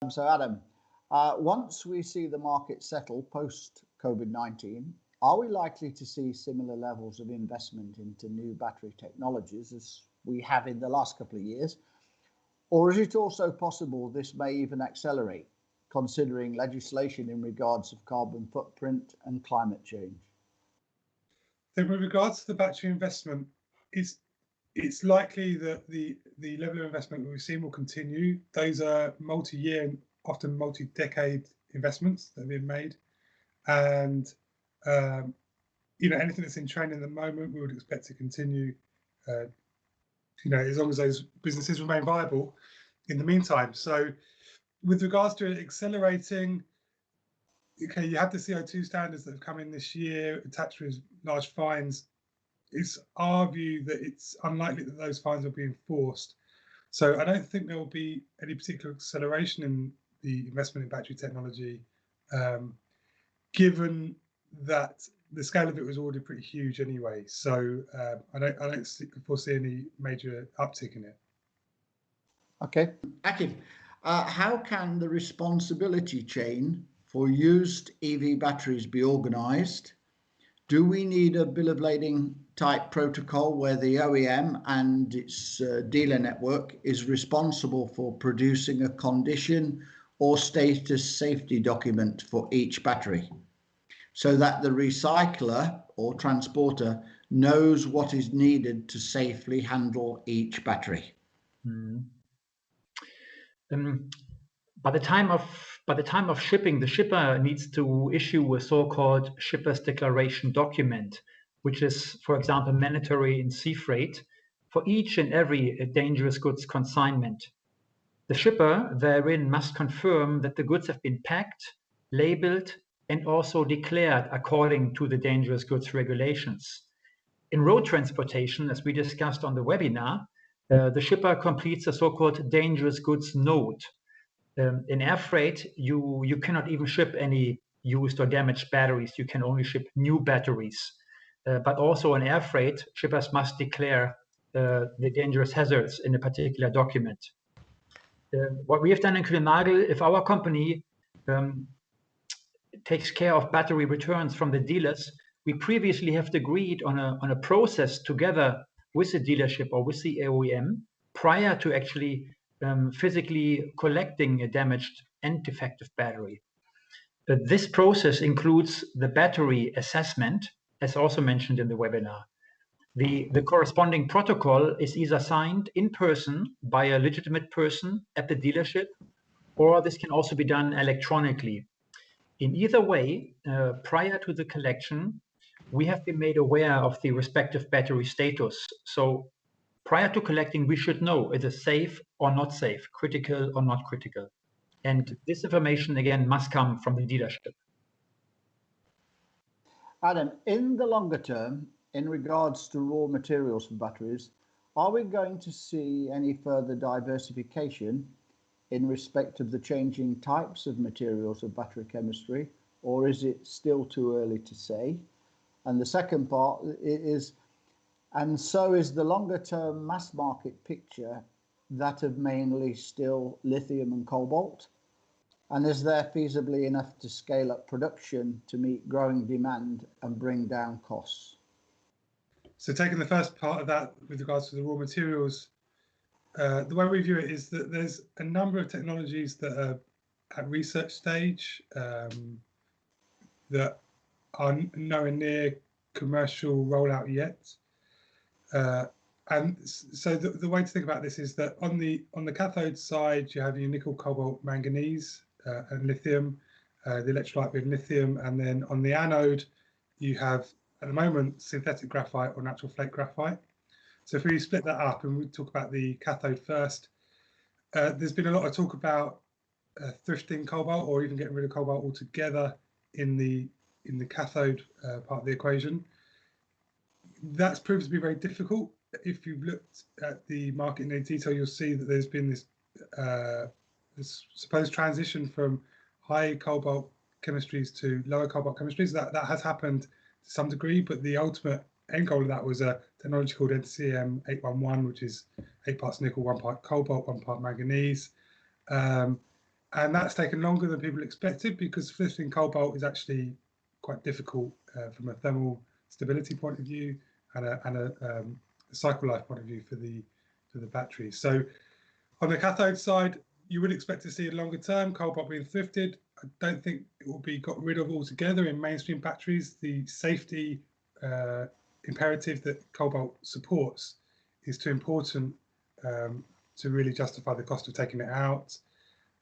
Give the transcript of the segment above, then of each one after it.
So Adam, once we see the market settle post COVID-19, are we likely to see similar levels of investment into new battery technologies as we have in the last couple of years? Or is it also possible this may even accelerate, considering legislation in regards of carbon footprint and climate change? So with regards to the battery investment, it's likely that the level of investment that we've seen will continue. Those are multi-year and often multi-decade investments that have been made. And anything that's in train at the moment, we would expect to continue, as long as those businesses remain viable in the meantime. So with regards to it accelerating, okay, you have the CO2 standards that have come in this year, attached with large fines. It's our view that it's unlikely that those fines will be enforced. So I don't think there will be any particular acceleration in the investment in battery technology, given that the scale of it was already pretty huge anyway. So I don't foresee any major uptick in it. Okay. Achim, how can the responsibility chain for used EV batteries be organised? Do we need a bill of lading type protocol where the OEM and its dealer network is responsible for producing a condition or status safety document for each battery, so that the recycler or transporter knows what is needed to safely handle each battery? By the time of shipping, the shipper needs to issue a so-called shipper's declaration document, which is, for example, mandatory in sea freight for each and every dangerous goods consignment. The shipper therein must confirm that the goods have been packed, labeled, and also declared according to the dangerous goods regulations. In road transportation, as we discussed on the webinar, the shipper completes a so-called dangerous goods note. In air freight, you cannot even ship any used or damaged batteries. You can only ship new batteries. But also in air freight, shippers must declare the dangerous hazards in a particular document. What we have done in Kuehne, if our company takes care of battery returns from the dealers, we previously have agreed on a process together with the dealership or with the OEM prior to actually physically collecting a damaged and defective battery. This process includes the battery assessment, as also mentioned in the webinar. The corresponding protocol is either signed in person by a legitimate person at the dealership, or this can also be done electronically. In either way, prior to the collection, we have been made aware of the respective battery status. So prior to collecting, we should know is it safe or not safe, critical or not critical. And this information, again, must come from the dealership. Adam, in the longer term, in regards to raw materials for batteries, are we going to see any further diversification in respect of the changing types of materials of battery chemistry, or is it still too early to say? And the second part is, and so is the longer term mass market picture that of mainly still lithium and cobalt? And is there feasibly enough to scale up production to meet growing demand and bring down costs? So taking the first part of that with regards to the raw materials, the way we view it is that there's a number of technologies that are at research stage that are nowhere near commercial rollout yet. And so the way to think about this is that on the cathode side, you have your nickel, cobalt, manganese, and lithium, the electrolyte with lithium, and then on the anode, you have at the moment synthetic graphite or natural flake graphite. So if we split that up and we talk about the cathode first, there's been a lot of talk about thrifting cobalt or even getting rid of cobalt altogether in the cathode part of the equation. That's proved to be very difficult. If you've looked at the market in detail, you'll see that there's been this supposed transition from high cobalt chemistries to lower cobalt chemistries. That has happened to some degree, but the ultimate end goal of that was a technology called NCM811, which is 8 parts nickel, 1 part cobalt, 1 part manganese. And that's taken longer than people expected because filtering cobalt is actually quite difficult from a thermal stability point of view and a cycle life point of view for the batteries. So on the cathode side, you would expect to see a longer term cobalt being thrifted. I don't think it will be got rid of altogether in mainstream batteries. The safety imperative that cobalt supports is too important to really justify the cost of taking it out.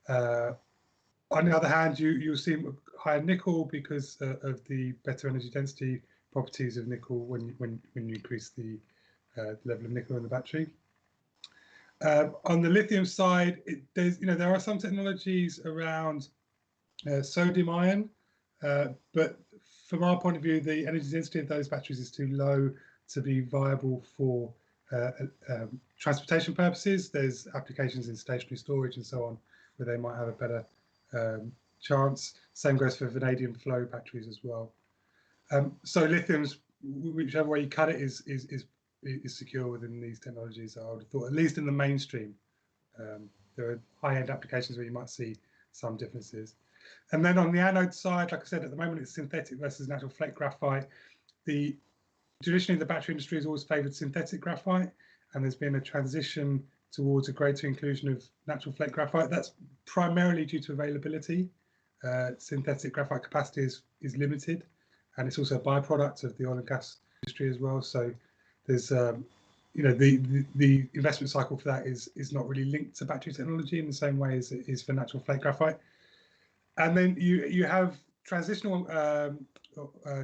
On the other hand, you'll see higher nickel because of the better energy density properties of nickel when you increase the level of nickel in the battery. On the lithium side, there are some technologies around sodium ion, but from our point of view, the energy density of those batteries is too low to be viable for transportation purposes. There's applications in stationary storage and so on where they might have a better chance. Same goes for vanadium flow batteries as well. So lithium's, whichever way you cut it, is secure within these technologies. I would have thought, at least in the mainstream. There are high-end applications where you might see some differences. And then on the anode side, like I said, at the moment it's synthetic versus natural flake graphite. Traditionally, the battery industry has always favoured synthetic graphite, and there's been a transition towards a greater inclusion of natural flake graphite. That's primarily due to availability. Synthetic graphite capacity is limited, and it's also a byproduct of the oil and gas industry as well. So there's the investment cycle for that is not really linked to battery technology in the same way as it is for natural flake graphite. And then you have transitional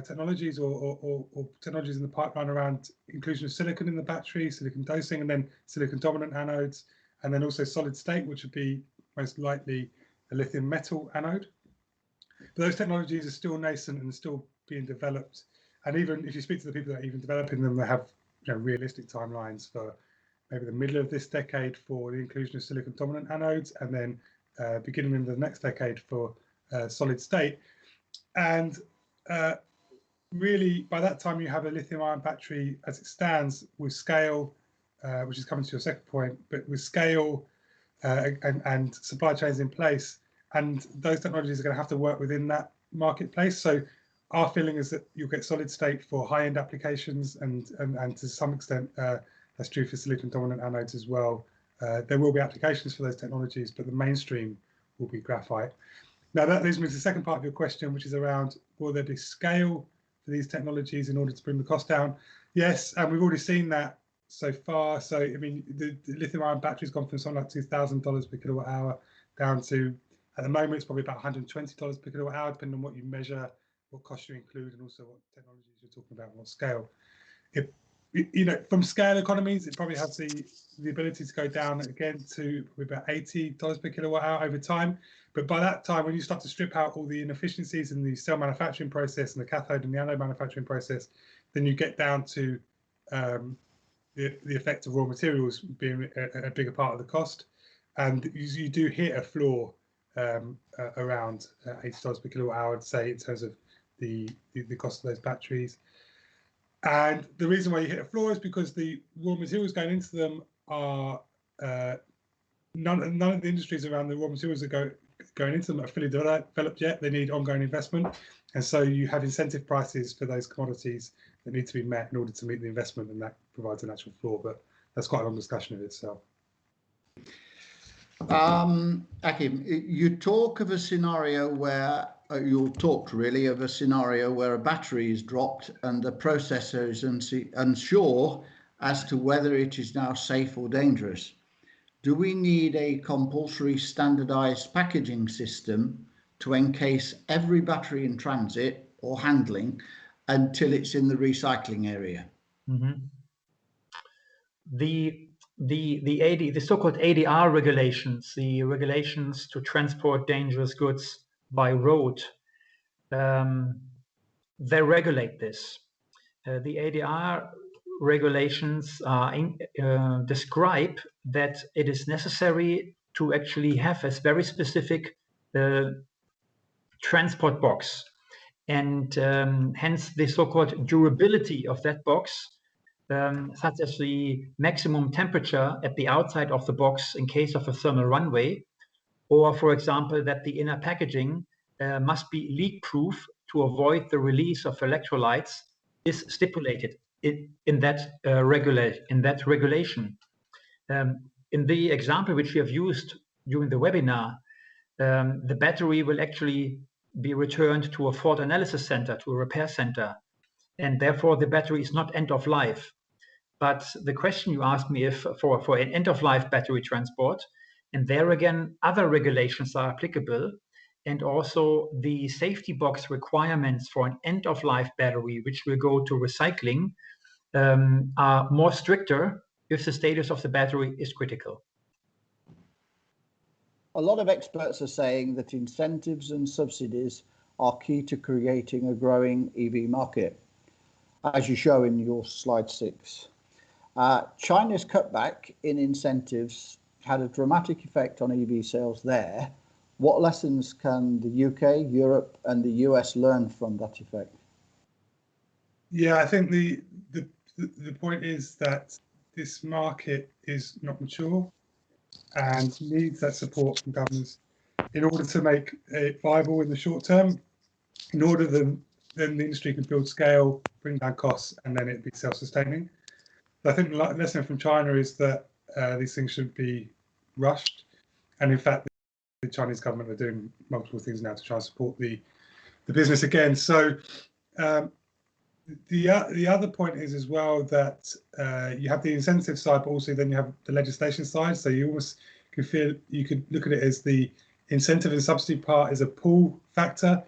technologies or technologies in the pipeline around inclusion of silicon in the battery, silicon dosing, and then silicon dominant anodes, and then also solid state, which would be most likely a lithium metal anode. But those technologies are still nascent and still being developed. And even if you speak to the people that are even developing them, they have realistic timelines for maybe the middle of this decade for the inclusion of silicon dominant anodes, and then beginning in the next decade for solid state. And really, by that time, you have a lithium-ion battery as it stands with scale, which is coming to your second point, but with scale and supply chains in place. And those technologies are going to have to work within that marketplace. So our feeling is that you'll get solid state for high-end applications, and to some extent, that's true for silicon dominant anodes as well. There will be applications for those technologies, but the mainstream will be graphite. Now that leads me to the second part of your question, which is around, will there be scale for these technologies in order to bring the cost down? Yes, and we've already seen that so far. So, I mean, the lithium-ion battery's gone from something like $2,000 per kilowatt hour down to, at the moment, it's probably about $120 per kilowatt hour, depending on what you measure, what costs you include, and also what technologies you're talking about, and what scale. From scale economies, it probably has the ability to go down again to probably about $80 per kilowatt hour over time. But by that time, when you start to strip out all the inefficiencies in the cell manufacturing process and the cathode and the anode manufacturing process, then you get down to the effect of raw materials being a bigger part of the cost. And you do hit a floor around $80 per kilowatt hour, I'd say, in terms of the cost of those batteries. And the reason why you hit a floor is because the raw materials going into them are none of the industries around the raw materials that going into them are fully developed yet. They need ongoing investment, and so you have incentive prices for those commodities that need to be met in order to meet the investment, and that provides a natural floor. But that's quite a long discussion in itself. Achim, you talk of a scenario where you'll talk really of a scenario where a battery is dropped and the processor is unsure as to whether it is now safe or dangerous. Do we need a compulsory standardized packaging system to encase every battery in transit or handling until it's in the recycling area? Mm-hmm. The so-called ADR regulations, the regulations to transport dangerous goods by road, they regulate this. The ADR regulations describe that it is necessary to actually have a very specific transport box, and hence the so-called durability of that box, such as the maximum temperature at the outside of the box in case of a thermal runaway, or for example, that the inner packaging must be leak-proof to avoid the release of electrolytes is stipulated in that regulation. In the example which we have used during the webinar, the battery will actually be returned to a fault analysis center, to a repair center, and therefore the battery is not end of life. But the question you asked me if for an end of life battery transport, and there again, other regulations are applicable, and also the safety box requirements for an end of life battery, which will go to recycling, are more stricter if the status of the battery is critical. A lot of experts are saying that incentives and subsidies are key to creating a growing EV market, as you show in your slide 6. China's cutback in incentives had a dramatic effect on EV sales there. What lessons can the UK, Europe, and the US learn from that effect? Yeah, I think the point is that this market is not mature and needs that support from governments in order to make it viable in the short term, in order then the industry can build scale, bring down costs, and then it'd be self-sustaining. I think the lesson from China is that these things shouldn't be rushed, and in fact the Chinese government are doing multiple things now to try and support the business again. So the other point is as well that you have the incentive side, but also then you have the legislation side. So you almost you could look at it as the incentive and subsidy part is a pull factor,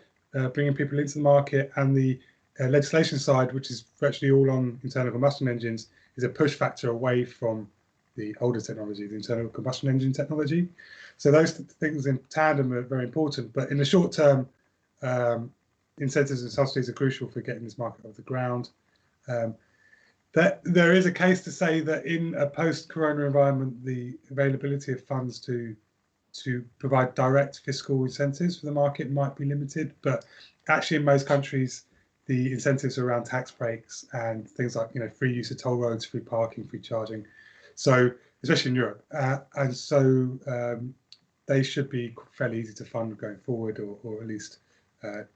bringing people into the market, and the legislation side, which is virtually all on internal combustion engines, is a push factor away from the older technology, the internal combustion engine technology. So those things in tandem are very important. But in the short term, incentives and subsidies are crucial for getting this market off the ground. There is a case to say that in a post-corona environment, the availability of funds to provide direct fiscal incentives for the market might be limited, but actually in most countries, the incentives are around tax breaks and things like free use of toll roads, free parking, free charging. So especially in Europe, and so they should be fairly easy to fund going forward, or at least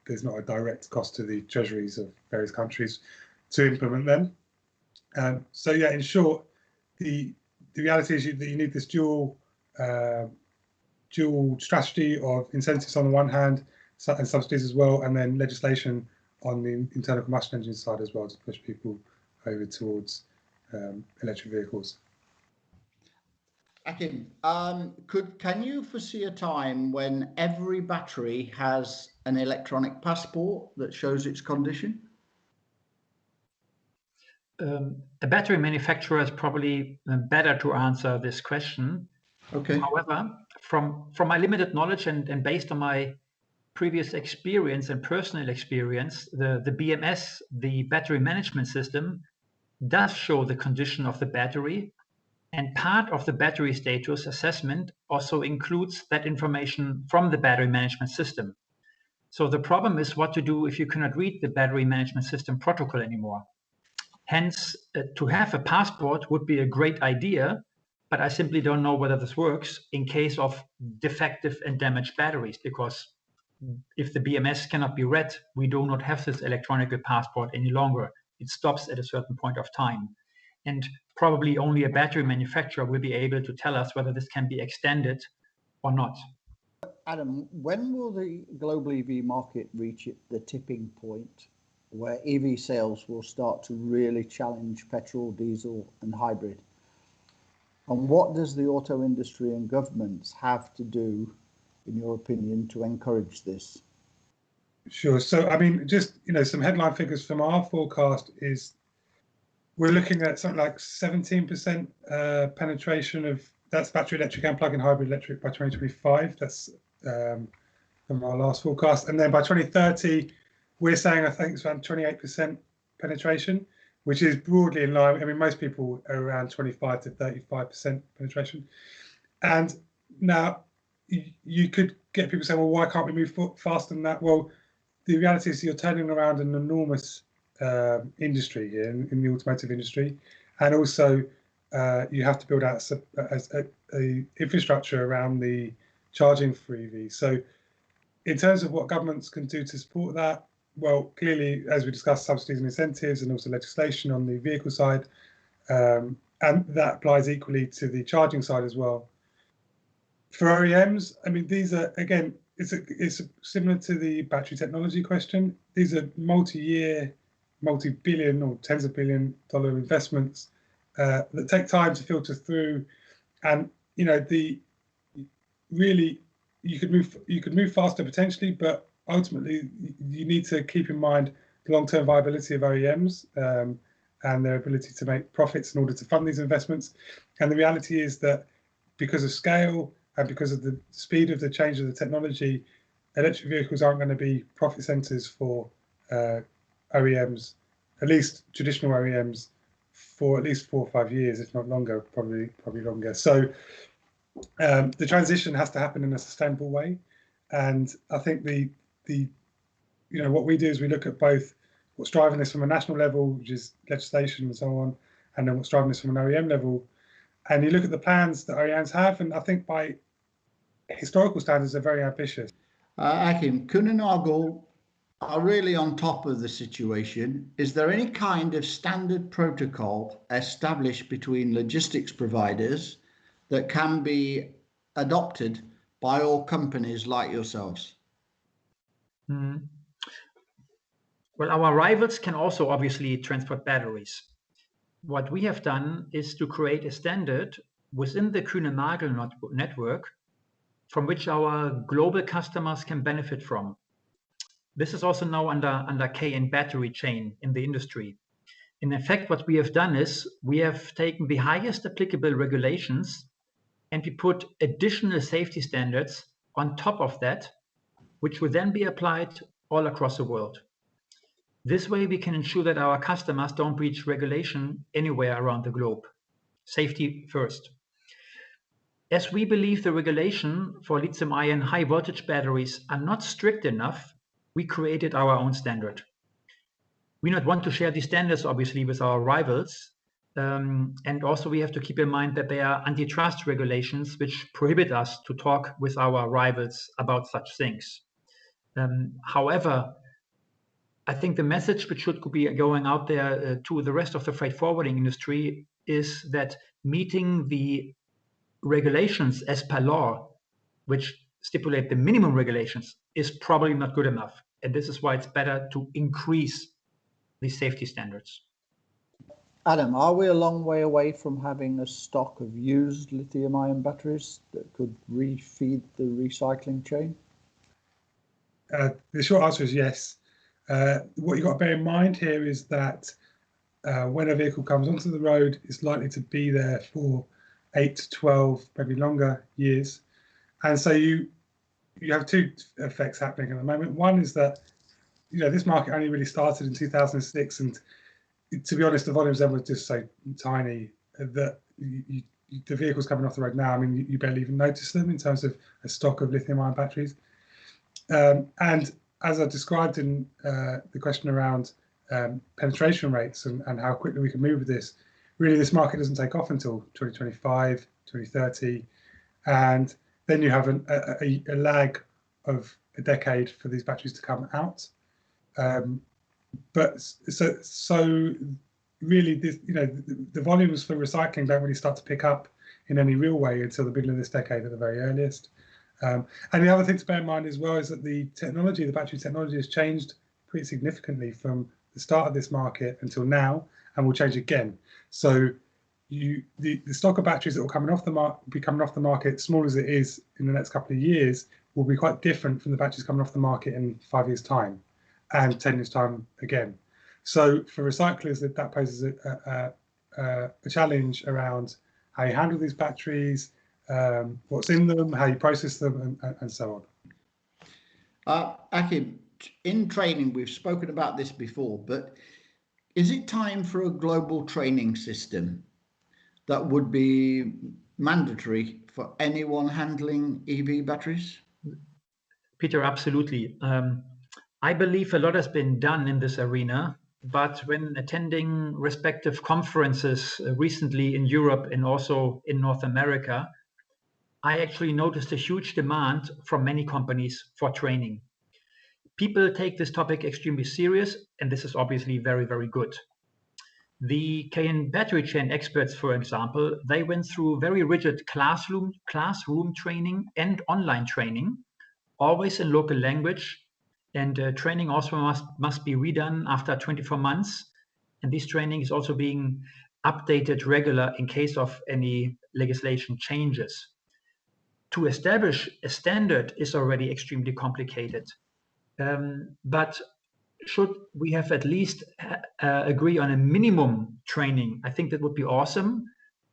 there's not a direct cost to the treasuries of various countries to implement them. So yeah, in short, the reality is that you need this dual strategy of incentives on the one hand and subsidies as well, and then legislation on the internal combustion engine side as well to push people over towards electric vehicles. Achim, can you foresee a time when every battery has an electronic passport that shows its condition? The battery manufacturer is probably better to answer this question. Okay. However, from my limited knowledge and based on my previous experience and personal experience, the BMS, the battery management system, does show the condition of the battery, and part of the battery status assessment also includes that information from the battery management system. So the problem is what to do if you cannot read the battery management system protocol anymore. Hence, to have a passport would be a great idea, but I simply don't know whether this works in case of defective and damaged batteries, because if the BMS cannot be read, we do not have this electronic passport any longer. It stops at a certain point of time. And probably only a battery manufacturer will be able to tell us whether this can be extended or not. Adam, when will the global EV market reach the tipping point where EV sales will start to really challenge petrol, diesel, and hybrid? And what does the auto industry and governments have to do, in your opinion, to encourage this? Sure. So, I mean, just, some headline figures from our forecast is we're looking at something like 17% penetration of that's battery electric and plug-in hybrid electric by 2025. That's from our last forecast. And then by 2030, we're saying, I think it's around 28% penetration, which is broadly in line. I mean, most people are around 25 to 35% penetration. And now you could get people saying, well, why can't we move faster than that? Well, the reality is you're turning around an enormous industry here in the automotive industry. And also you have to build out a infrastructure around the charging for EVs. So in terms of what governments can do to support that, well, clearly, as we discussed, subsidies and incentives and also legislation on the vehicle side, and that applies equally to the charging side as well. For OEMs, I mean, these are, again, it's similar to the battery technology question. These are multi-year, multi-billion or tens of $billion investments that take time to filter through. And, you know, really, you could move faster potentially, but ultimately you need to keep in mind the long-term viability of OEMs and their ability to make profits in order to fund these investments. And the reality is that because of scale and because of the speed of the change of the technology, electric vehicles aren't going to be profit centers for OEMs, at least traditional OEMs, for at least 4 or 5 years, if not longer, probably longer. So the transition has to happen in a sustainable way, and I think what we do is we look at both what's driving this from a national level, which is legislation and so on, and then what's driving this from an OEM level, and you look at the plans that OEMs have, and I think by historical standards are very ambitious. Achim, Kuehne and Nagel are really on top of the situation. Is there any kind of standard protocol established between logistics providers that can be adopted by all companies like yourselves? Well, our rivals can also obviously transport batteries. What we have done is to create a standard within the Kuehne Nagel network from which our global customers can benefit from. This is also now under KN battery chain in the industry. In effect, what we have done is we have taken the highest applicable regulations and we put additional safety standards on top of that, which will then be applied all across the world. This way we can ensure that our customers don't breach regulation anywhere around the globe. Safety first. As we believe the regulation for lithium-ion high voltage batteries are not strict enough, we created our own standard. We not want to share these standards, obviously, with our rivals. And also we have to keep in mind that there are antitrust regulations which prohibit us to talk with our rivals about such things. However, I think the message which should be going out there to the rest of the freight forwarding industry is that meeting the regulations as per law, which stipulate the minimum regulations, is probably not good enough. And this is why it's better to increase the safety standards. Adam, are we a long way away from having a stock of used lithium-ion batteries that could refeed the recycling chain? The short answer is yes. What you've got to bear in mind here is that when a vehicle comes onto the road, it's likely to be there for 8 to 12, maybe longer years. And so you have two effects happening at the moment. One is that, this market only really started in 2006. And to be honest, the volumes then were just so tiny that the vehicles coming off the road now, I mean, you barely even notice them in terms of a stock of lithium-ion batteries. And as I described in the question around penetration rates and how quickly we can move with this, really this market doesn't take off until 2025, 2030. And then you have a lag of a decade for these batteries to come out. But so really, the volumes for recycling don't really start to pick up in any real way until the middle of this decade at the very earliest. And the other thing to bear in mind as well is that the battery technology has changed pretty significantly from the start of this market until now, and will change again. So the stock of batteries that will be coming off the market, small as it is in the next couple of years, will be quite different from the batteries coming off the market in 5 years' time and 10 years' time again. So for recyclers, that poses a challenge around how you handle these batteries, what's in them, how you process them, and so on. Achim, in training, we've spoken about this before, but is it time for a global training system that would be mandatory for anyone handling EV batteries? Peter, absolutely. I believe a lot has been done in this arena, but when attending respective conferences recently in Europe and also in North America, I actually noticed a huge demand from many companies for training. People take this topic extremely serious, and this is obviously very, very good. The Kuehne battery chain experts, for example, they went through very rigid classroom training and online training, always in local language, and training also must be redone after 24 months. And this training is also being updated regular in case of any legislation changes. To establish a standard is already extremely complicated. But should we have at least agree on a minimum training? I think that would be awesome.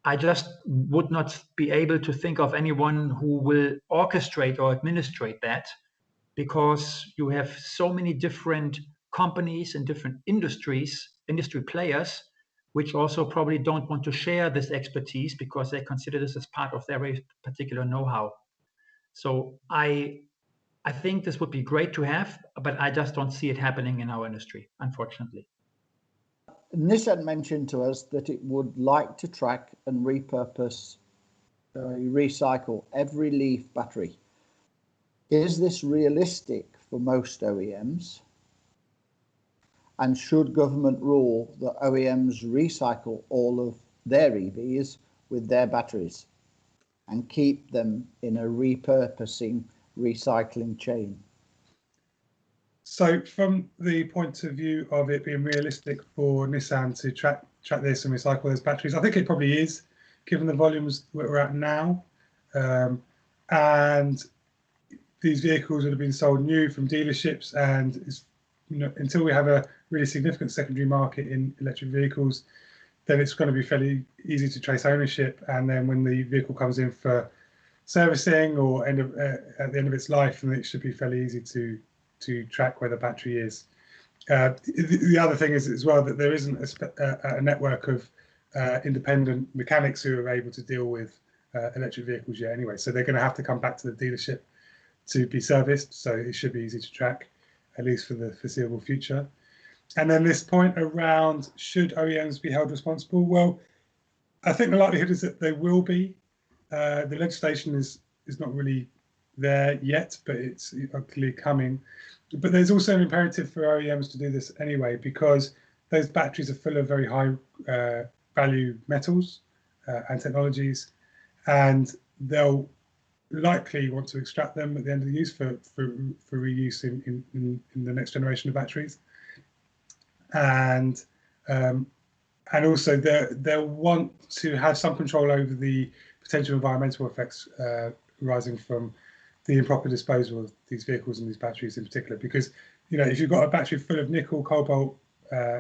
I just would not be able to think of anyone who will orchestrate or administrate that, because you have so many different companies and different industry players, which also probably don't want to share this expertise because they consider this as part of their very particular know-how. So I think this would be great to have, but I just don't see it happening in our industry, unfortunately. Nissan mentioned to us that it would like to track and repurpose, recycle every Leaf battery. Is this realistic for most OEMs? And should government rule that OEMs recycle all of their EVs with their batteries and keep them in a repurposing recycling chain? So from the point of view of it being realistic for Nissan to track this and recycle those batteries, I think it probably is, given the volumes that we're at now. And these vehicles would have been sold new from dealerships, and until we have a really significant secondary market in electric vehicles, then it's going to be fairly easy to trace ownership. And then when the vehicle comes in for servicing or at the end of its life, then it should be fairly easy to track where the battery is. The other thing is as well that there isn't a network of independent mechanics who are able to deal with electric vehicles yet anyway. So they're going to have to come back to the dealership to be serviced. So it should be easy to track, at least for the foreseeable future. And then this point around should OEMs be held responsible? Well, I think the likelihood is that they will be. The legislation is not really there yet, but it's clearly coming. But there's also an imperative for OEMs to do this anyway, because those batteries are full of very high value metals and technologies, and they'll likely want to extract them at the end of the use for reuse in the next generation of batteries. And also they'll want to have some control over the potential environmental effects arising from the improper disposal of these vehicles and these batteries in particular, because if you've got a battery full of nickel, cobalt,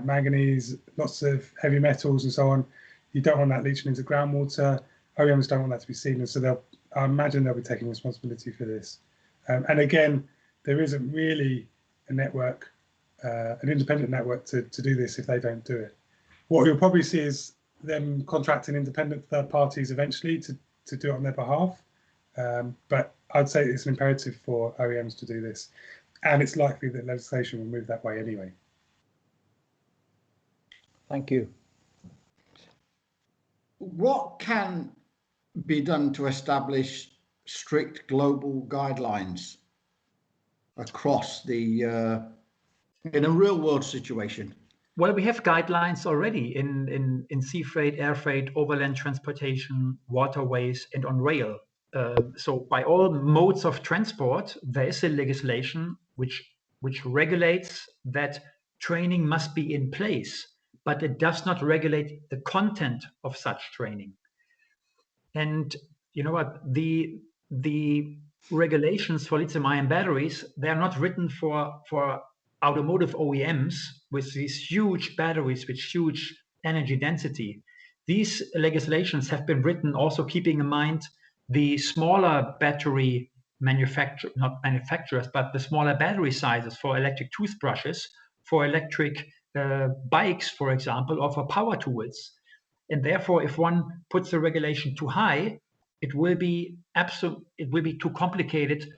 manganese, lots of heavy metals and so on, you don't want that leaching into groundwater. OEMs don't want that to be seen, and so I imagine they'll be taking responsibility for this. And again, there isn't really a network, an independent network to do this if they don't do it. What you'll probably see is them contracting independent third parties eventually to do it on their behalf. But I'd say it's an imperative for OEMs to do this, and it's likely that legislation will move that way anyway. Thank you. What can be done to establish strict global guidelines across the in a real world situation? Well, we have guidelines already in sea freight, air freight, overland transportation, waterways, and on rail. So by all modes of transport, there is a legislation which regulates that training must be in place, but it does not regulate the content of such training. And you know what? The regulations for lithium-ion batteries, they are not written for automotive OEMs with these huge batteries with huge energy density. These legislations have been written also keeping in mind the smaller battery not manufacturers, but the smaller battery sizes for electric toothbrushes, for electric bikes, for example, or for power tools. And therefore, if one puts the regulation too high, it will be too complicated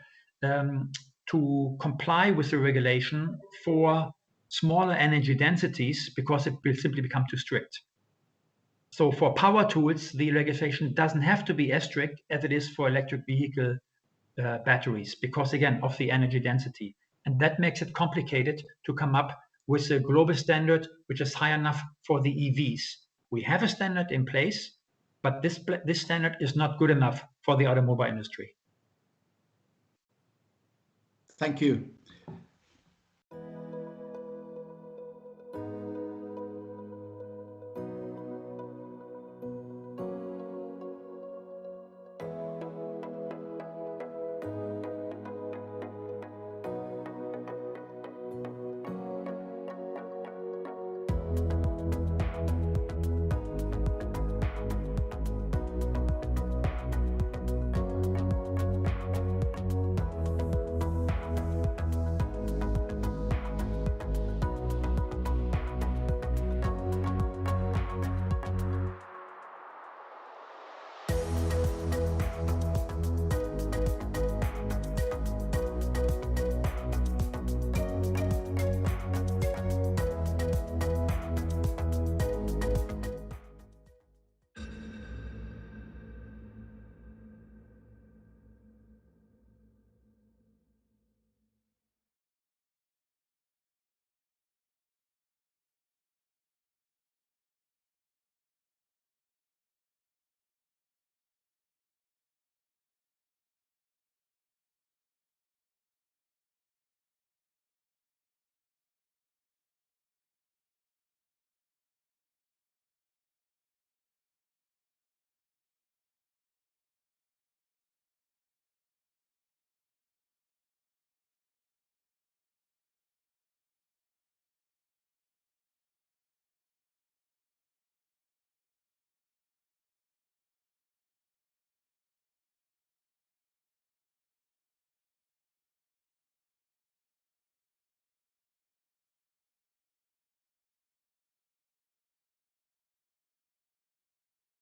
to comply with the regulation for smaller energy densities, because it will simply become too strict. So for power tools, the legislation doesn't have to be as strict as it is for electric vehicle batteries, because again, of the energy density. And that makes it complicated to come up with a global standard which is high enough for the EVs. We have a standard in place, but this standard is not good enough for the automobile industry. Thank you.